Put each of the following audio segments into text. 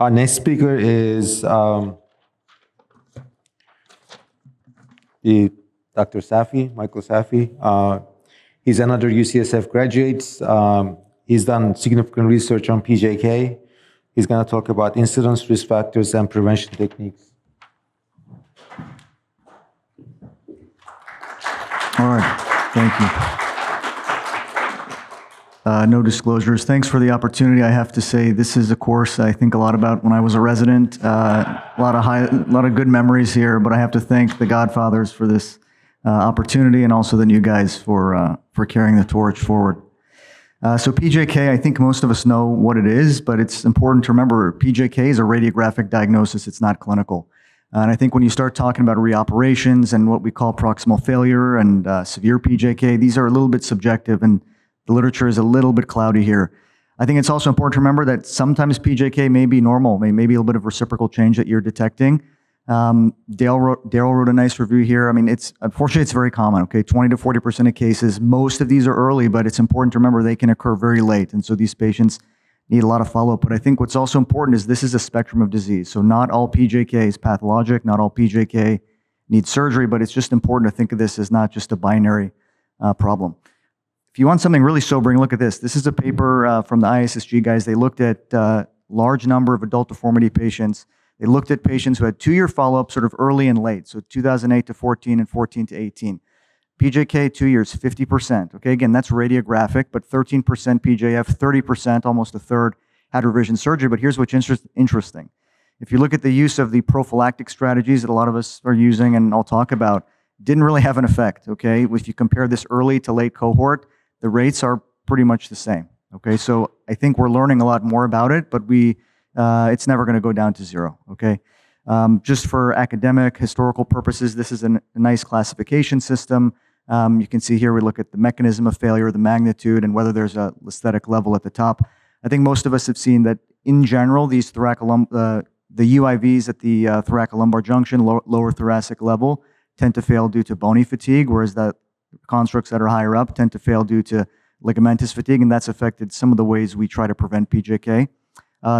Our next speaker is Dr. Michael Safi. He's another UCSF graduate. He's done significant research on PJK. He's going to talk about incidence, risk factors, and prevention techniques. All right, thank you. No disclosures. Thanks for the opportunity. I have to say, this is a course I think a lot about when I was a resident. A lot of good memories here, but I have to thank the Godfathers for this opportunity, and also then you guys for carrying the torch forward. So PJK, I think most of us know what it is, but it's important to remember PJK is a radiographic diagnosis. It's not clinical. And I think when you start talking about reoperations and what we call proximal failure and severe PJK, these are a little bit subjective, and the literature is a little bit cloudy here. I think it's also important to remember that sometimes PJK may be normal, maybe a little bit of reciprocal change that you're detecting. Dale wrote a nice review here. I mean, unfortunately, it's very common, okay? 20 to 40% of cases. Most of these are early, but it's important to remember they can occur very late. And so these patients need a lot of follow-up. But I think what's also important is this is a spectrum of disease. So not all PJK is pathologic, not all PJK needs surgery, but it's just important to think of this as not just a binary problem. If you want something really sobering, look at this. This is a paper from the ISSG guys. They looked at large number of adult deformity patients. They looked at patients who had 2-year follow-up sort of early and late, so 2008 to 14 and 14 to 18. PJK, 2 years, 50%. Okay, again, that's radiographic, but 13% PJF, 30%, almost a third, had revision surgery. But here's what's interesting. If you look at the use of the prophylactic strategies that a lot of us are using, and I'll talk about, didn't really have an effect, okay? If you compare this early to late cohort, the rates are pretty much the same, okay? So I think we're learning a lot more about it, but it's never going to go down to zero, okay? Just for academic, historical purposes, this is a nice classification system. You can see here we look at the mechanism of failure, the magnitude, and whether there's a aesthetic level at the top. I think most of us have seen that in general, these the UIVs at the thoracolumbar junction, lower thoracic level, tend to fail due to bony fatigue, whereas the constructs that are higher up tend to fail due to ligamentous fatigue, and that's affected some of the ways we try to prevent PJK.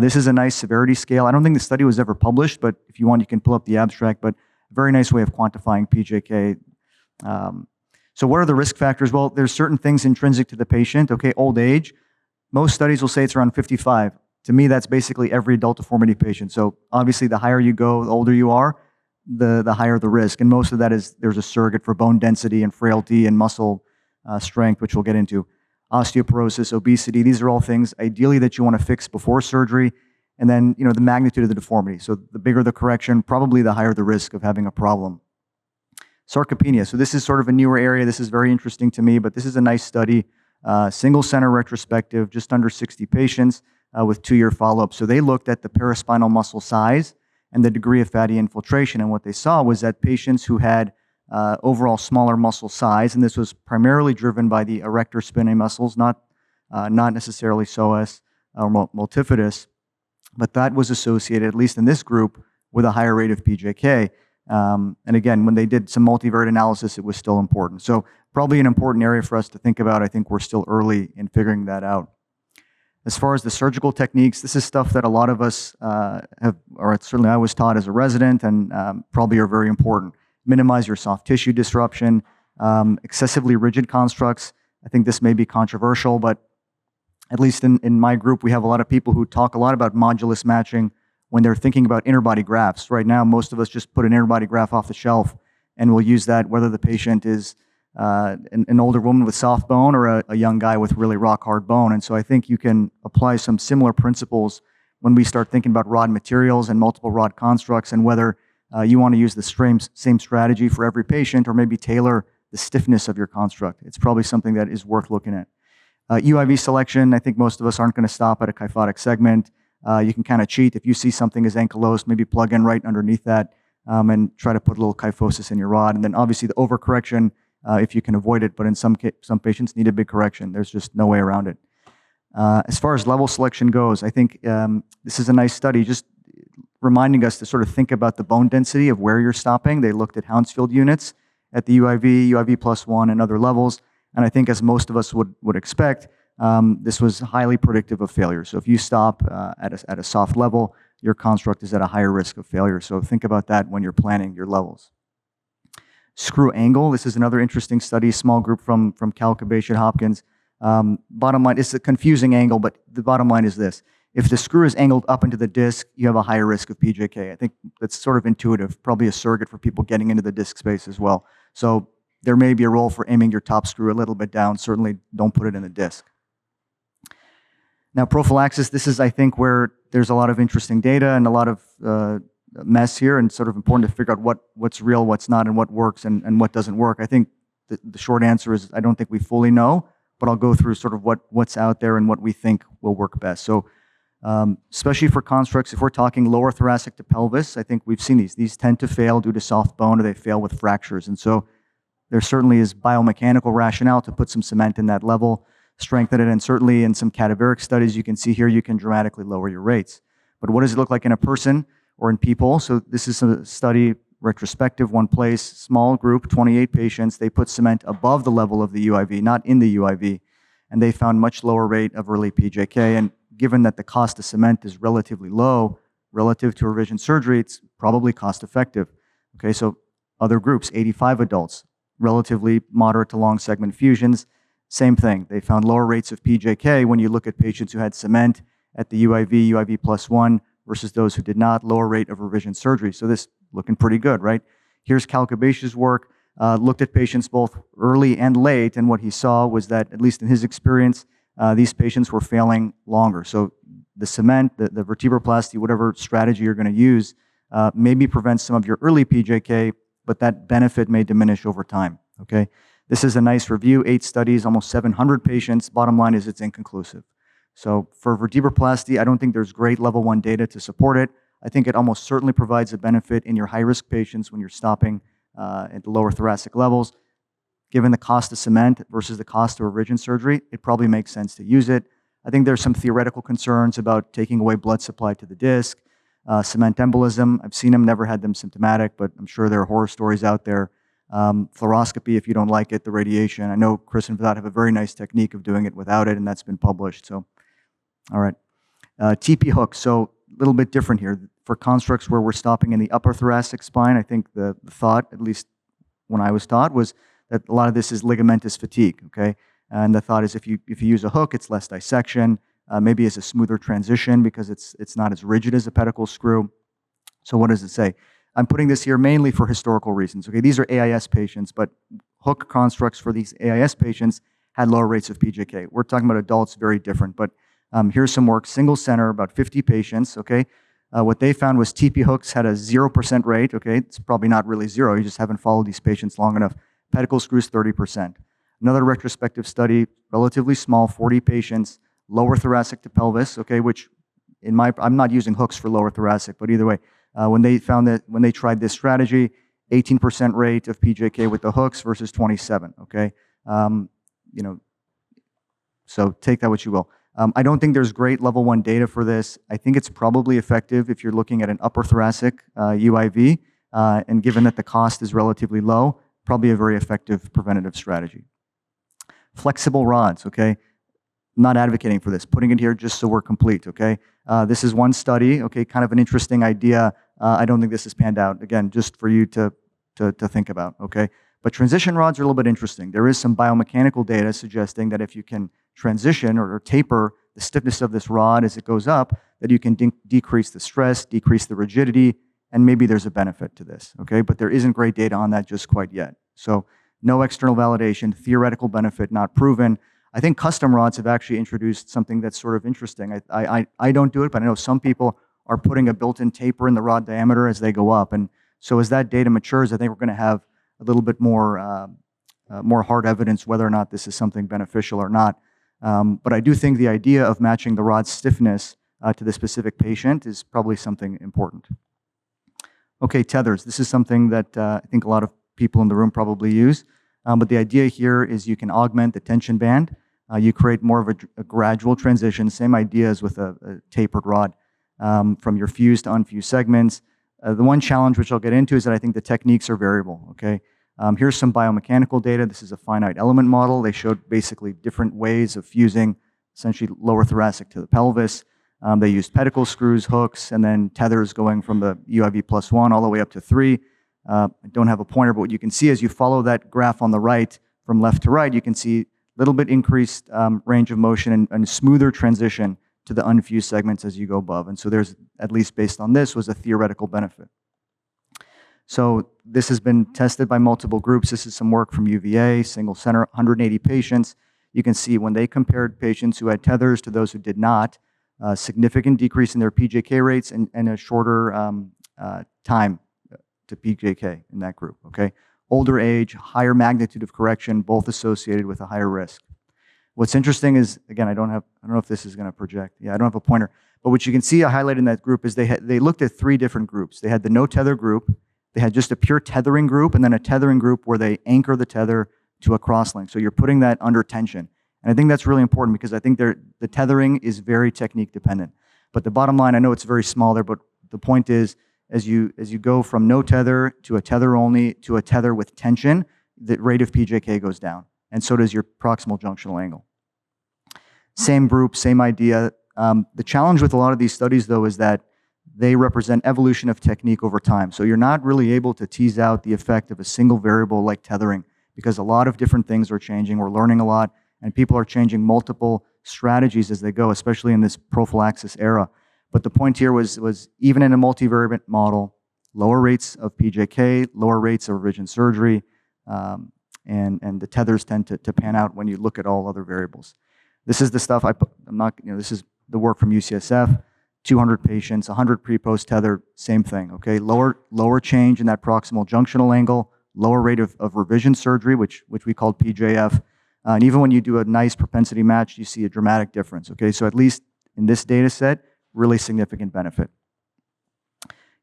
This is a nice severity scale. I don't think the study was ever published, but if you want, you can pull up the abstract, but a very nice way of quantifying PJK. So what are the risk factors? Well, there's certain things intrinsic to the patient. Okay, old age. Most studies will say it's around 55. To me, that's basically every adult deformity patient. So obviously, the higher you go, the older you are, the higher the risk. And most of that is there's a surrogate for bone density and frailty and muscle strength, which we'll get into. Osteoporosis, obesity, these are all things ideally that you want to fix before surgery. And then, the magnitude of the deformity. So the bigger the correction, probably the higher the risk of having a problem. Sarcopenia. So this is sort of a newer area. This is very interesting to me, but this is a nice study. Single center retrospective, just under 60 patients with 2-year follow-up. So they looked at the paraspinal muscle size and the degree of fatty infiltration. And what they saw was that patients who had overall smaller muscle size, and this was primarily driven by the erector spinae muscles, not necessarily psoas or multifidus, but that was associated, at least in this group, with a higher rate of PJK. And again, when they did some multivariate analysis, it was still important. So probably an important area for us to think about. I think we're still early in figuring that out. As far as the surgical techniques, this is stuff that a lot of us have, or certainly I was taught as a resident, and probably are very important. Minimize your soft tissue disruption, excessively rigid constructs. I think this may be controversial, but at least in my group, we have a lot of people who talk a lot about modulus matching when they're thinking about interbody grafts. Right now, most of us just put an interbody graft off the shelf, and we'll use that whether the patient is an older woman with soft bone or a young guy with really rock hard bone. And so I think you can apply some similar principles when we start thinking about rod materials and multiple rod constructs, and whether you want to use the same strategy for every patient, or maybe tailor the stiffness of your construct. It's probably something that is worth looking at. UIV selection, I think most of us aren't going to stop at a kyphotic segment. You can kind of cheat. If you see something is ankylosed, maybe plug in right underneath that and try to put a little kyphosis in your rod. And then obviously the overcorrection, if you can avoid it, but in some patients need a big correction. There's just no way around it. As far as level selection goes, I think this is a nice study, just reminding us to sort of think about the bone density of where you're stopping. They looked at Hounsfield units at the UIV, UIV +1, and other levels. And I think, as most of us would expect, this was highly predictive of failure. So if you stop at a soft level, your construct is at a higher risk of failure. So think about that when you're planning your levels. Screw angle, this is another interesting study, small group from Cal Kabashian Hopkins. Bottom line, it's a confusing angle, but the bottom line is this. If the screw is angled up into the disc, you have a higher risk of PJK. I think that's sort of intuitive, probably a surrogate for people getting into the disc space as well. So there may be a role for aiming your top screw a little bit down. Certainly don't put it in the disc. Now, prophylaxis, this is, I think, where there's a lot of interesting data and a lot of mess here, and sort of important to figure out what's real, what's not, and what works and what doesn't work. I think the short answer is I don't think we fully know, but I'll go through sort of what's out there and what we think will work best. So especially for constructs, if we're talking lower thoracic to pelvis, I think we've seen these. These tend to fail due to soft bone, or they fail with fractures. And so there certainly is biomechanical rationale to put some cement in that level, strengthen it, and certainly in some cadaveric studies you can see here, you can dramatically lower your rates. But what does it look like in a person or in people? So this is a study, retrospective, one place, small group, 28 patients. They put cement above the level of the UIV, not in the UIV, and they found much lower rate of early PJK. And given that the cost of cement is relatively low relative to revision surgery, it's probably cost effective. Okay, so other groups, 85 adults, relatively moderate to long segment fusions, same thing. They found lower rates of PJK when you look at patients who had cement at the UIV, UIV +1, versus those who did not, lower rate of revision surgery. So this looking pretty good, right? Here's Cal Kabashian's work, looked at patients both early and late, and what he saw was that, at least in his experience, these patients were failing longer. So the cement, the vertebroplasty, whatever strategy you're going to use, maybe prevents some of your early PJK, but that benefit may diminish over time, okay? This is a nice review, 8 studies, almost 700 patients. Bottom line is it's inconclusive. So for vertebroplasty, I don't think there's great level 1 data to support it. I think it almost certainly provides a benefit in your high-risk patients when you're stopping at the lower thoracic levels. Given the cost of cement versus the cost of revision surgery, it probably makes sense to use it. I think there's some theoretical concerns about taking away blood supply to the disc, cement embolism. I've seen them, never had them symptomatic, but I'm sure there are horror stories out there. Fluoroscopy, if you don't like it, the radiation. I know Chris and Vedant have a very nice technique of doing it without it, and that's been published. So, all right. TP hooks, so a little bit different here. For constructs where we're stopping in the upper thoracic spine, I think the thought, at least when I was taught, was that a lot of this is ligamentous fatigue, okay? And the thought is if you use a hook, it's less dissection, maybe it's a smoother transition because it's not as rigid as a pedicle screw. So what does it say? I'm putting this here mainly for historical reasons. Okay, these are AIS patients, but hook constructs for these AIS patients had lower rates of PJK. We're talking about adults, very different. But here's some work, single center, about 50 patients. Okay, what they found was TP hooks had a 0% rate. Okay, it's probably not really zero. You just haven't followed these patients long enough. Pedicle screws 30%. Another retrospective study, relatively small, 40 patients, lower thoracic to pelvis. Okay, which I'm not using hooks for lower thoracic, but either way. When they tried this strategy, 18% rate of PJK with the hooks versus 27. Okay, so take that what you will. I don't think there's great level 1 data for this. I think it's probably effective if you're looking at an upper thoracic UIV, and given that the cost is relatively low, probably a very effective preventative strategy. Flexible rods. Okay. Not advocating for this, putting it here just so we're complete, okay? This is one study, okay, kind of an interesting idea. I don't think this has panned out. Again, just for you to think about, okay? But transition rods are a little bit interesting. There is some biomechanical data suggesting that if you can transition or taper the stiffness of this rod as it goes up, that you can decrease the stress, decrease the rigidity, and maybe there's a benefit to this, okay? But there isn't great data on that just quite yet. So no external validation, theoretical benefit not proven. I think custom rods have actually introduced something that's sort of interesting. I don't do it, but I know some people are putting a built-in taper in the rod diameter as they go up. And so as that data matures, I think we're going to have a little bit more hard evidence whether or not this is something beneficial or not. But I do think the idea of matching the rod stiffness to the specific patient is probably something important. Okay, tethers. This is something that I think a lot of people in the room probably use. But the idea here is you can augment the tension band. You create more of a gradual transition, same idea as with a tapered rod, from your fused to unfused segments. The one challenge which I'll get into is that I think the techniques are variable, okay? Here's some biomechanical data. This is a finite element model. They showed basically different ways of fusing essentially lower thoracic to the pelvis. They used pedicle screws, hooks, and then tethers going from the UIV +1 all the way up to 3. I don't have a pointer, but what you can see as you follow that graph on the right from left to right, you can see a little bit increased range of motion and smoother transition to the unfused segments as you go above. And so there's, at least based on this, was a theoretical benefit. So this has been tested by multiple groups. This is some work from UVA, single center, 180 patients. You can see when they compared patients who had tethers to those who did not, significant decrease in their PJK rates and a shorter time to PJK in that group, okay? Older age, higher magnitude of correction, both associated with a higher risk. What's interesting is, again, I don't know if this is gonna project. Yeah, I don't have a pointer. But what you can see I highlighted in that group is they looked at 3 different groups. They had the no tether group, they had just a pure tethering group, and then a tethering group where they anchor the tether to a crosslink. So you're putting that under tension. And I think that's really important because I think the tethering is very technique dependent. But the bottom line, I know it's very small there, but the point is, as you go from no tether to a tether only to a tether with tension, the rate of PJK goes down. And so does your proximal junctional angle. Same group, same idea. The challenge with a lot of these studies, though, is that they represent evolution of technique over time. So you're not really able to tease out the effect of a single variable like tethering because a lot of different things are changing. We're learning a lot, and people are changing multiple strategies as they go, especially in this prophylaxis era. But the point here was even in a multivariate model, lower rates of PJK, lower rates of revision surgery, and the tethers tend to pan out when you look at all other variables. This is the stuff this is the work from UCSF, 200 patients, 100 pre-post tether, same thing, okay? Lower change in that proximal junctional angle, lower rate of revision surgery, which we called PJF. And even when you do a nice propensity match, you see a dramatic difference, okay? So at least in this data set, really significant benefit.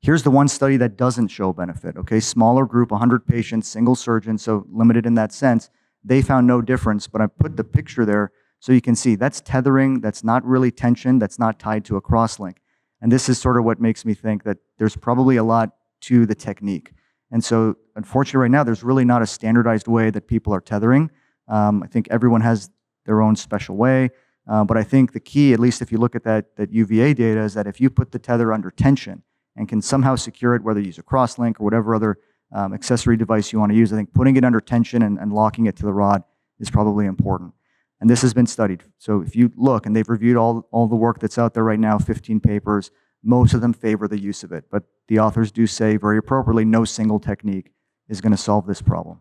Here's the one study that doesn't show benefit, okay? Smaller group, 100 patients, single surgeon, so limited in that sense. They found no difference, but I put the picture there so you can see that's tethering, that's not really tension, that's not tied to a crosslink. And this is sort of what makes me think that there's probably a lot to the technique. And so unfortunately right now, there's really not a standardized way that people are tethering. I think everyone has their own special way, but I think the key, at least if you look at that UVA data, is that if you put the tether under tension and can somehow secure it, whether you use a crosslink or whatever other accessory device you want to use, I think putting it under tension and locking it to the rod is probably important. And this has been studied. So if you look, and they've reviewed all the work that's out there right now, 15 papers, most of them favor the use of it. But the authors do say very appropriately, no single technique is going to solve this problem.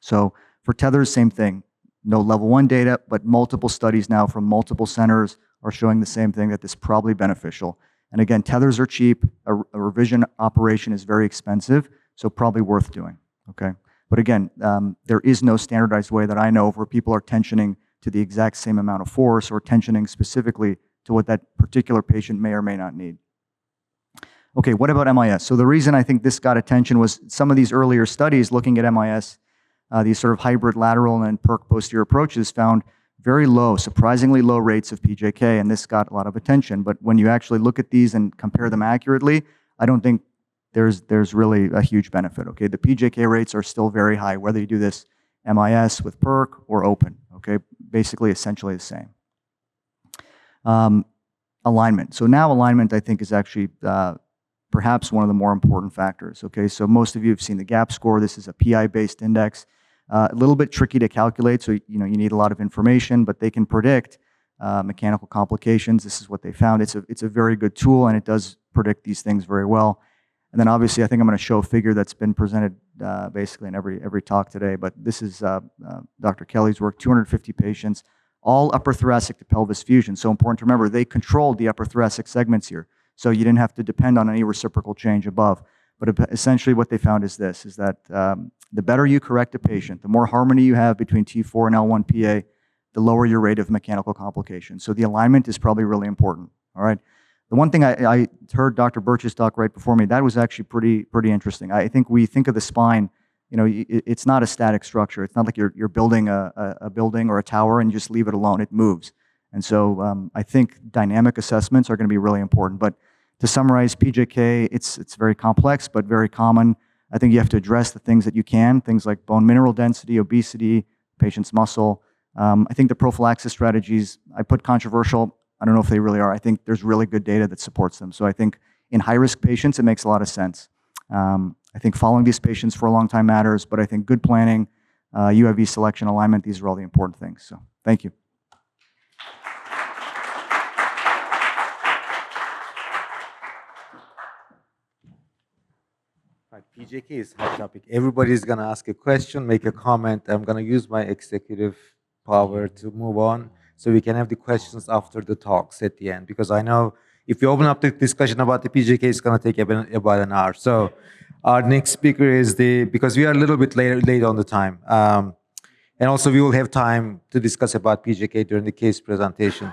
So for tethers, same thing. No level 1 data, but multiple studies now from multiple centers are showing the same thing, that this is probably beneficial. And again, tethers are cheap. A revision operation is very expensive, so probably worth doing, okay? But again, there is no standardized way that I know of where people are tensioning to the exact same amount of force or tensioning specifically to what that particular patient may or may not need. Okay, what about MIS? So the reason I think this got attention was some of these earlier studies looking at MIS, these sort of hybrid lateral and PERC posterior approaches found very low, surprisingly low rates of PJK, and this got a lot of attention. But when you actually look at these and compare them accurately, I don't think there's really a huge benefit, okay? The PJK rates are still very high, whether you do this MIS with PERC or open, okay? Basically, essentially the same. Alignment. So now alignment, I think, is actually perhaps one of the more important factors, okay? So most of you have seen the GAP score. This is a PI-based index. A little bit tricky to calculate, so you need a lot of information, but they can predict mechanical complications. This is what they found. It's a very good tool, and it does predict these things very well. And then obviously, I think I'm going to show a figure that's been presented basically in every talk today, but this is Dr. Kelly's work, 250 patients, all upper thoracic to pelvis fusion. So important to remember, they controlled the upper thoracic segments here, so you didn't have to depend on any reciprocal change above. But essentially what they found is this, is that the better you correct a patient, the more harmony you have between T4 and L1PA, the lower your rate of mechanical complications. So the alignment is probably really important, all right? The one thing I heard Dr. Birch's talk right before me, that was actually pretty interesting. I think we think of the spine, it's not a static structure. It's not like you're building a building or a tower and you just leave it alone. It moves. And so I think dynamic assessments are going to be really important. But to summarize, PJK, it's very complex, but very common. I think you have to address the things that you can, things like bone mineral density, obesity, patient's muscle. I think the prophylaxis strategies, I put controversial. I don't know if they really are. I think there's really good data that supports them. So I think in high-risk patients, it makes a lot of sense. I think following these patients for a long time matters, but I think good planning, UIV selection, alignment, these are all the important things. So thank you. Right, PJK is hot topic. Everybody's going to ask a question, make a comment. I'm going to use my executive power to move on so we can have the questions after the talks at the end. Because I know if you open up the discussion about the PJK, it's going to take about an hour. So our next speaker is because we are a little bit late on the time. And also we will have time to discuss about PJK during the case presentation.